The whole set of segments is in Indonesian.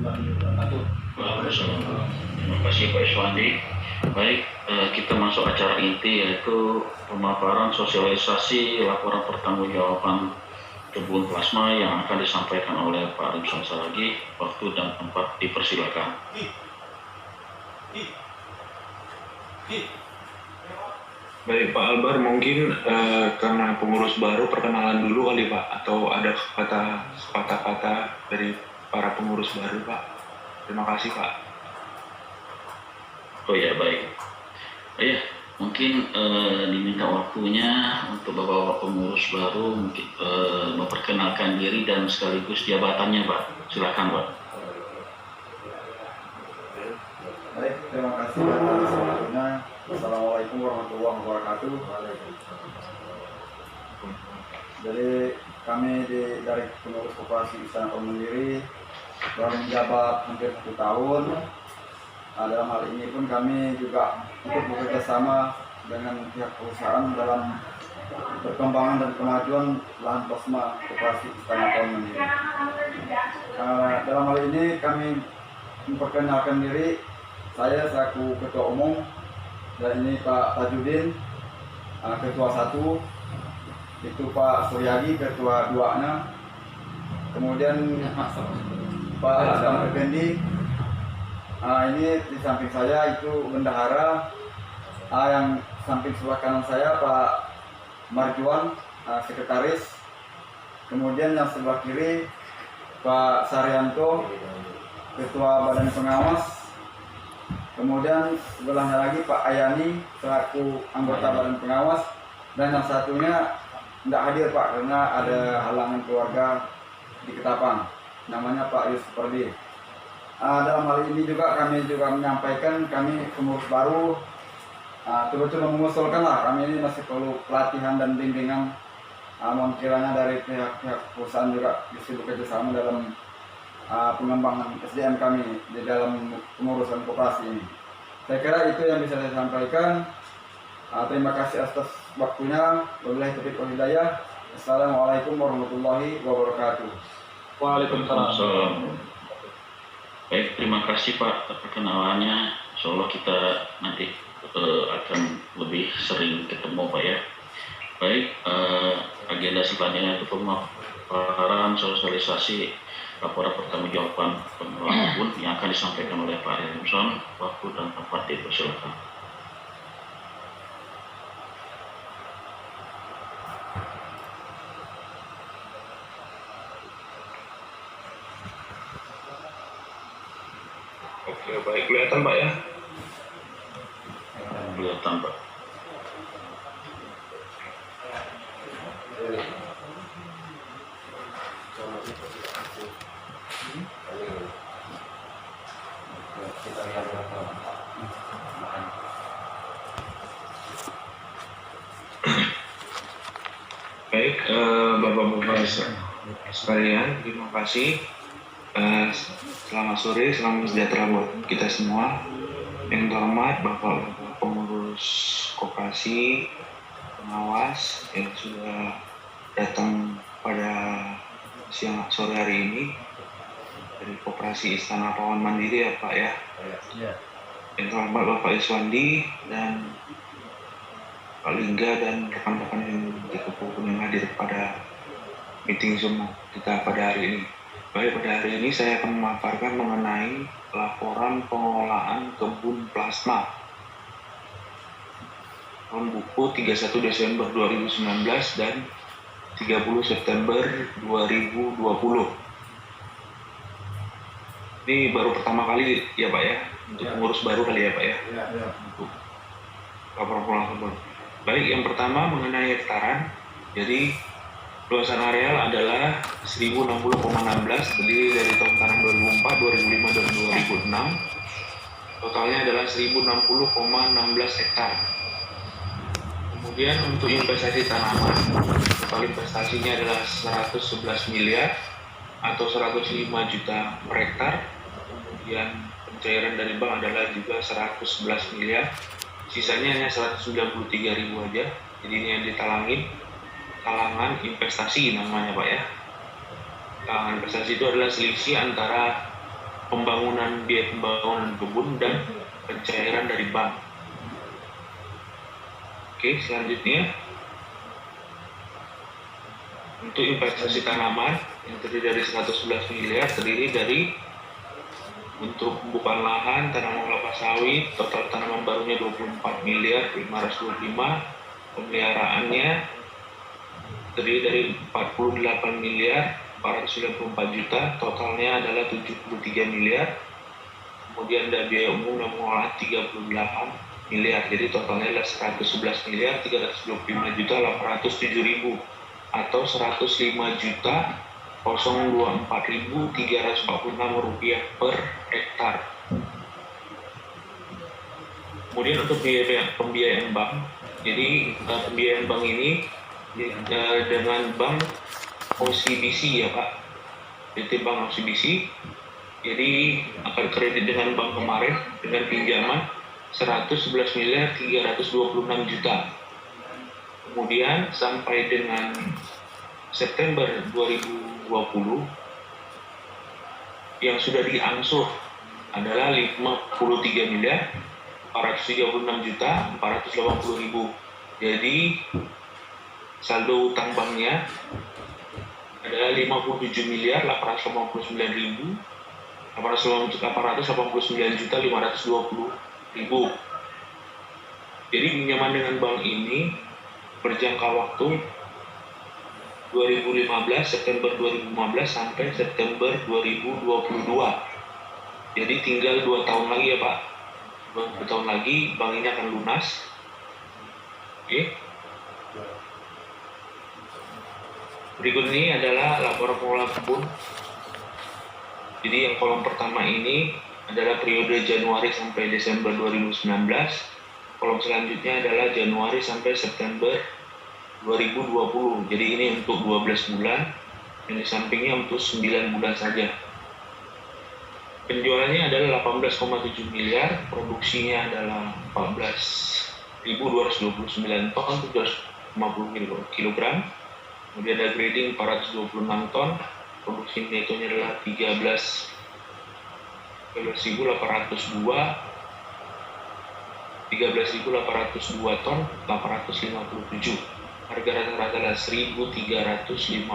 Waalaikumsalam. Terima kasih Pak Iswandi. Baik, kita masuk acara inti yaitu pemaparan sosialisasi laporan pertanggungjawaban kebun plasma yang akan disampaikan oleh Pak Rimson Saragi. Waktu dan tempat dipersilakan. Baik Pak Albar, mungkin karena pengurus baru perkenalan dulu kali Pak, atau ada kata-kata dari para pengurus baru Pak. Terima kasih Pak. Oh ya, baik. Ya, mungkin diminta waktunya untuk Bapak pengurus baru mungkin memperkenalkan diri dan sekaligus jabatannya Pak. Silakan Pak. Baik, terima kasih atas waktunya. Assalamualaikum warahmatullahi wabarakatuh. Jadi kami dari pengurus koperasi Istana Mandiri telah menjabat hampir 1 tahun. Dalam hal ini pun kami juga ikut bekerja sama dengan pihak perusahaan dalam perkembangan dan kemajuan lahan plasma koperasi Istana Mandiri. Dalam hal ini kami memperkenalkan diri. Saya selaku Ketua Umum, dan ini Pak Tajudin, Ketua 1, itu Pak Suryadi, Ketua 2-nya, kemudian Pak Adam Effendi, ini di samping saya itu Bendahara, yang samping sebelah kanan saya Pak Marjuan, Sekretaris, kemudian yang sebelah kiri Pak Saryanto, Ketua Badan Pengawas. Kemudian sebelahnya lagi Pak Ayani selaku anggota Badan Pengawas, dan yang satunya tidak hadir Pak karena ada halangan keluarga di Ketapang, namanya Pak Yusuf Perdi. Dalam hal ini juga kami menyampaikan kami pengurus baru coba mengusulkan lah, kami ini masih perlu pelatihan dan bimbingan. Mohon kiranya dari pihak perusahaan juga bisa bekerja sama dalam pengembangan SDM kami di dalam pengurusan koperasi ini. Saya kira itu yang bisa saya sampaikan. Terima kasih atas waktunya. Wabillahi taufiq wal hidayah. Assalamualaikum warahmatullahi wabarakatuh. Waalaikumsalam. Baik, terima kasih Pak perkenalannya. Insyaallah kita nanti akan lebih sering ketemu Pak ya. Baik, agenda selanjutnya itu pemaparan sosialisasi laporan pertanggungjawaban pengelolaan kebun yang akan disampaikan oleh Pak Rimson. Waktu dan tempat dipersilakan. Oke baik, kelihatan Pak ya? Kelihatan Pak. Baik, Bapak-Bapak sekalian, terima kasih. Selamat sore, selamat sejahtera buat kita semua. Yang terhormat Bapak-Bapak pengurus koperasi, pengawas yang sudah datang pada sore hari ini dari koperasi Istana Pawan Mandiri ya Pak ya. Yang terhormat Bapak Iswandi dan Pak Lingga dan rekan-rekan yang dikepung yang hadir pada meeting Zoom kita pada hari ini. Baik, pada hari ini saya akan memaparkan mengenai laporan pengelolaan kebun plasma tahun buku 31 Desember 2019 dan 30 September 2020. Ini baru pertama kali ya Pak ya, untuk pengurus baru kali ya Pak ya, untuk laporan pengelolaan kebun. Baik, yang pertama mengenai hektaran. Jadi luasan areal adalah 1060,16, terdiri dari tahun tanam 2004, 2005, dan 2006. Totalnya adalah 1060,16 hektar. Kemudian untuk investasi tanaman, total investasinya adalah 111 miliar atau 105 juta per hektar. Kemudian pencairan dari bank adalah juga 111 miliar. Sisanya hanya 193 ribu aja. Jadi ini yang ditalangin, talangan investasi namanya Pak ya. Talangan investasi itu adalah selisih antara biaya pembangunan kebun dan pencairan dari bank. Oke, selanjutnya untuk investasi tanaman yang terdiri dari 111 miliar, terdiri dari untuk pembukaan lahan, tanaman kelapa sawit, total tanaman barunya 24 miliar 525, pemeliharaannya terdiri dari 48 miliar 494 juta, totalnya adalah 73 miliar. Kemudian ada biaya umum dan pengolahan 38 miliar, jadi totalnya adalah 111 miliar 325 juta 807 ribu atau 105 juta 024.346 rupiah per hektar. Kemudian untuk pembiayaan bank, jadi pembiayaan bank ini dengan bank OCBC ya Pak, PT Bank OCBC. Jadi akan kredit dengan bank kemarin dengan pinjaman 111 miliar 326 juta. Kemudian sampai dengan September 2020 yang sudah diangsur adalah 53 miliar 436 juta 480 ribu. Jadi saldo utang banknya adalah 57 miliar 889 ribu 889 juta 520 ribu. Jadi pinjaman dengan bank ini berjangka waktu 2015 September 2015 sampai September 2022. Jadi tinggal 2 tahun lagi ya Pak. 2 tahun lagi bank ini akan lunas. Oke. Berikut ini adalah laporan pengelolaan kebun. Jadi yang kolom pertama ini adalah periode Januari sampai Desember 2019. Kolom selanjutnya adalah Januari sampai September 2020. Jadi ini untuk 12 bulan, dan di sampingnya untuk 9 bulan saja. Penjualannya adalah 18,7 miliar, produksinya adalah 14.229 ton, 750 kg. Kemudian ada grading 426 ton, produksi netonya adalah 13.802 ton, 857. Harga rata-rata adalah 1.356,41.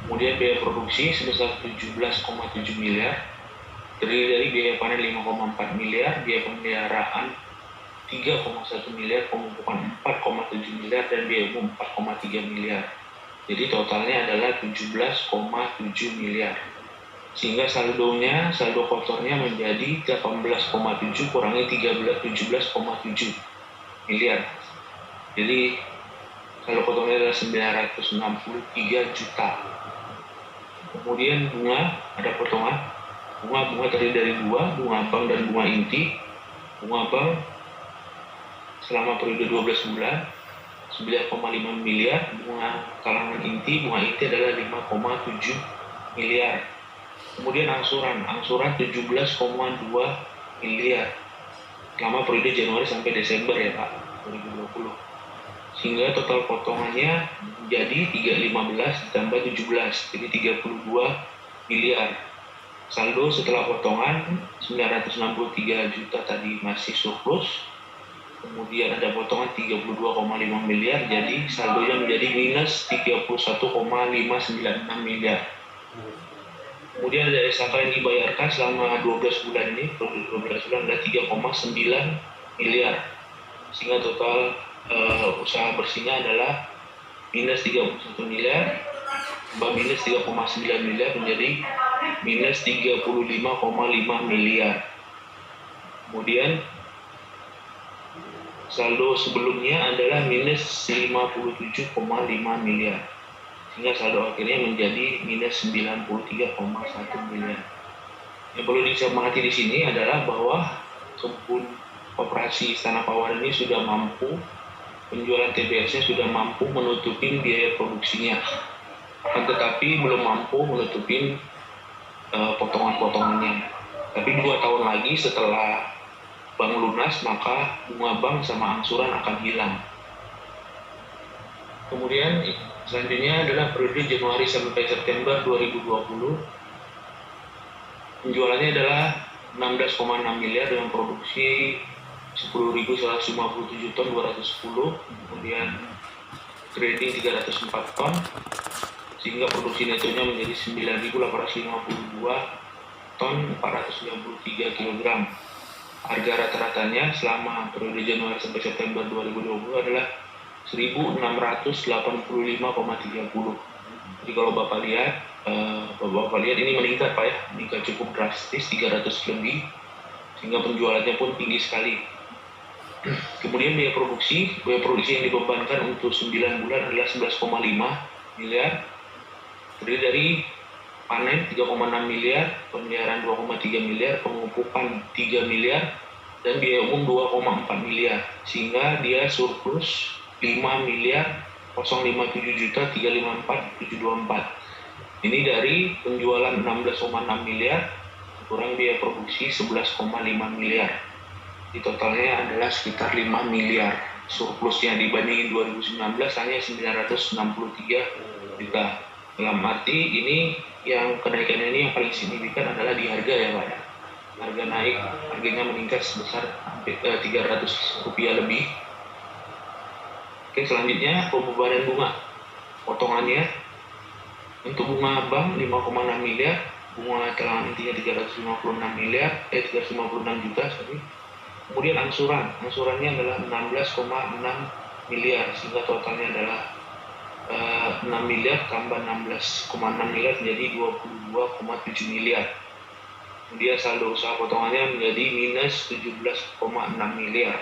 Kemudian biaya produksi sebesar 17,7 miliar, terdiri dari biaya panen 5,4 miliar, biaya pemeliharaan 3,1 miliar, pemupukan 4,7 miliar, dan biaya umum 4,3 miliar. Jadi totalnya adalah 17,7 miliar. Sehingga saldo kotornya menjadi 18,7 kurangi 17,7 miliar. Jadi saldo kotornya adalah 963 juta. Kemudian bunga, ada potongan. Bunga terdiri dari 2, bunga bank dan bunga inti. Bunga bank selama periode 12 bulan 9,5 miliar, bunga kalangan inti adalah 5,7 miliar. Kemudian angsuran 17,2 miliar selama periode Januari sampai Desember ya Pak 2020. Sehingga total potongannya menjadi 315 ditambah 17, jadi 32 miliar. Saldo setelah potongan 963 juta tadi masih surplus. Kemudian ada potongan 32,5 miliar, jadi saldonya menjadi minus 31,596 miliar. Kemudian ada SHK yang dibayarkan selama 12 bulan ini, 12 bulan ada 3,9 miliar. Sehingga total usaha bersihnya adalah minus 31 miliar, minus 3,9 miliar menjadi minus 35,5 miliar. Kemudian saldo sebelumnya adalah minus 57,5 miliar. Sehingga saldo akhirnya menjadi minus 93,1 miliar. Yang perlu dicermati di sini adalah bahwa kebun koperasi Istana Pawawan ini sudah mampu, penjualan TBS-nya sudah mampu menutupi biaya produksinya. Akan tetapi belum mampu menutupi potongan-potongannya. Tapi 2 tahun lagi setelah bank lunas, maka bunga bank sama angsuran akan hilang. Kemudian selanjutnya adalah periode Januari sampai September 2020. Penjualannya adalah 16,6 miliar dengan produksi 10.157 ton 210, kemudian trading 304 ton, sehingga produksi netonya menjadi 9.852 ton 493 kg. Harga rata-ratanya selama periode Januari sampai September 2020 adalah 1.685,30. Jadi kalau Bapak lihat ini meningkat Pak ya, meningkat cukup drastis 300 lebih, sehingga penjualannya pun tinggi sekali. Kemudian biaya produksi yang dibebankan untuk 9 bulan adalah 11,5 miliar, terdiri dari panen 3,6 miliar, pemeliharaan 2,3 miliar, pengupukan 3 miliar, dan biaya umum 2,4 miliar, sehingga dia surplus 5 miliar 057 juta 354 724. Ini dari penjualan 16,6 miliar kurang biaya produksi 11,5 miliar. Di totalnya adalah sekitar 5 miliar. Surplusnya dibandingin 2019 hanya 963 juta. Dalam arti ini yang kenaikannya ini yang paling signifikan adalah di harga ya Pak ya. Harga naik, harganya meningkat sebesar hampir 300 rupiah lebih. Oke, selanjutnya pembebanan bunga. Potongannya untuk bunga bank 5,6 miliar, bunga cadangan intinya 356 juta, Kemudian angsurannya adalah 16,6 miliar, sehingga totalnya adalah 6 miliar tambah 16,6 miliar menjadi 22,7 miliar. Kemudian saldo usaha potongannya menjadi minus 17,6 miliar.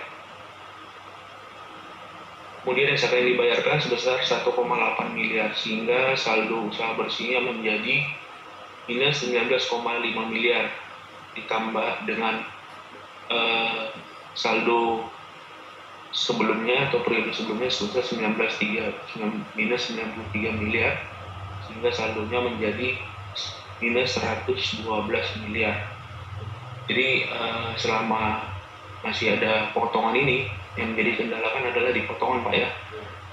Kemudian SK yang dibayarkan sebesar 1,8 miliar, sehingga saldo usaha bersihnya menjadi minus 19,5 miliar, ditambah dengan saldo sebelumnya atau periode sebelumnya sebesar minus 93 miliar, sehingga saldonya menjadi minus 112 miliar. Jadi selama masih ada potongan ini, yang menjadi kendala kan adalah di potongan Pak ya.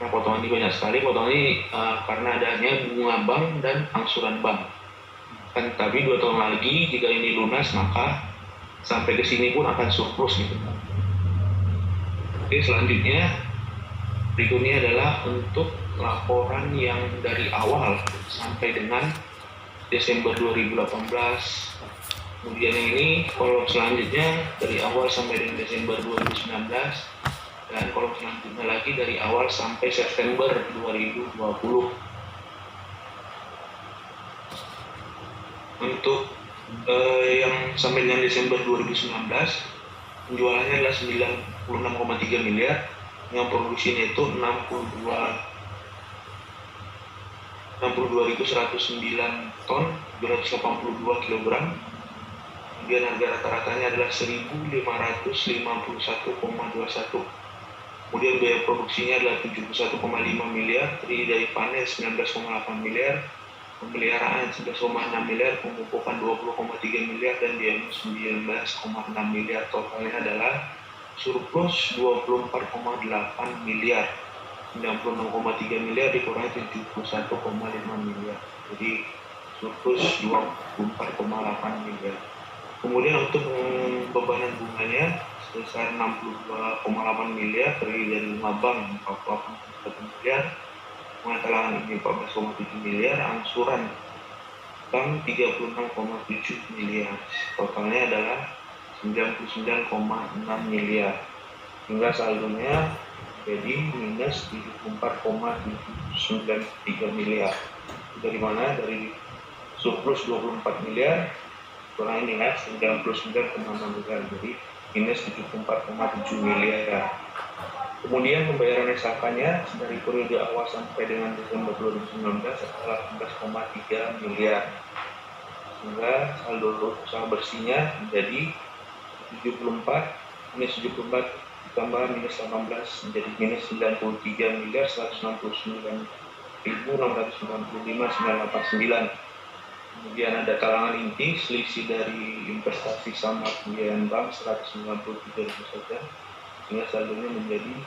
Nah, potongan ini banyak sekali. Potongan ini karena adanya bunga bank dan angsuran bank. Kan tapi 2 tahun lagi jika ini lunas maka sampai ke sini pun akan surplus gitu. Oke, selanjutnya berikutnya adalah untuk laporan yang dari awal sampai dengan Desember 2018. Kemudian yang ini kolom selanjutnya dari awal sampai dengan Desember 2019, dan kolom selanjutnya lagi dari awal sampai September 2020. Untuk yang sampai dengan Desember 2019, penjualannya adalah 96,3 miliar, yang produksinya itu 62.109 ton 282 kg. Kemudian harga rata-ratanya adalah 1.551,21. Kemudian biaya produksinya adalah 71,5 miliar, terdiri dari panen 19,8 miliar, pemeliharaan 11,6 miliar, pemupukan 20,3 miliar, dan biaya 19,6 miliar. Totalnya adalah surplus 24,8 miliar. 96,3 miliar dikurangi 71,5 miliar. Jadi surplus 24,8 miliar. Kemudian untuk pembebanan bunganya sebesar 62,8 miliar, terdiri dari bunga bank 48,1 miliar, bunga talangan ini 14,7 miliar, angsuran bank 36,7 miliar. Totalnya adalah 99,6 miliar. Hingga saldonya jadi minus 74,793 miliar. Dari mana? Dari surplus 24 miliar kurang minus 99,6 miliar, jadi minus 74,7 miliar. Kemudian pembayaran SHK-nya dari periode awal sampai dengan Desember 2019 adalah 18,3 miliar, sehingga saldo usaha bersihnya menjadi 74 ditambah minus 18 menjadi minus 93 miliar 169.695.989. Kemudian ada talangan inti selisih dari investasi sama pembiayaan bank 193 ribu saja, sehingga saldonya menjadi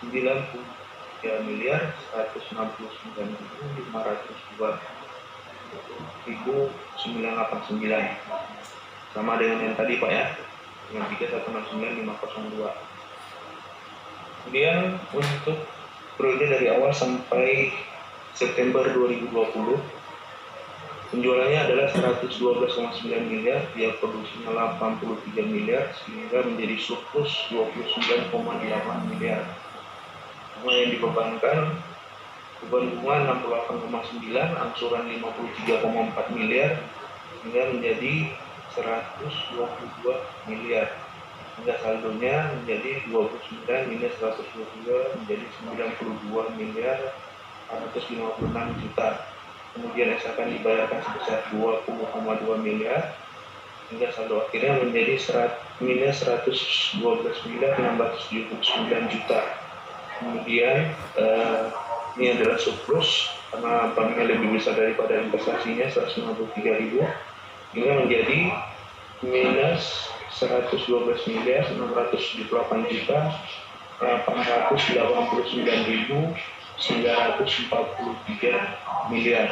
93 miliar 169.502.989. sama dengan yang tadi Pak ya, dengan 3169502. Kemudian untuk periode dari awal sampai September 2020, penjualannya adalah 112,9 miliar, dia produksinya 83 miliar, sehingga menjadi surplus 29,8 miliar. Bunga yang dibebankan, beban bunga 68,9, angsuran 53,4 miliar, sehingga menjadi 122 miliar. Hingga saldonya menjadi 29 minus 122 menjadi 92 miliar 456 juta. Kemudian akan dibayarkan sebesar 20,2 miliar hingga saldo akhirnya menjadi minus 112 miliar 679 juta. Kemudian ini adalah surplus karena banknya lebih besar daripada investasinya 153.000 hingga menjadi minus 112 miliar 678 juta 889.943 miliar.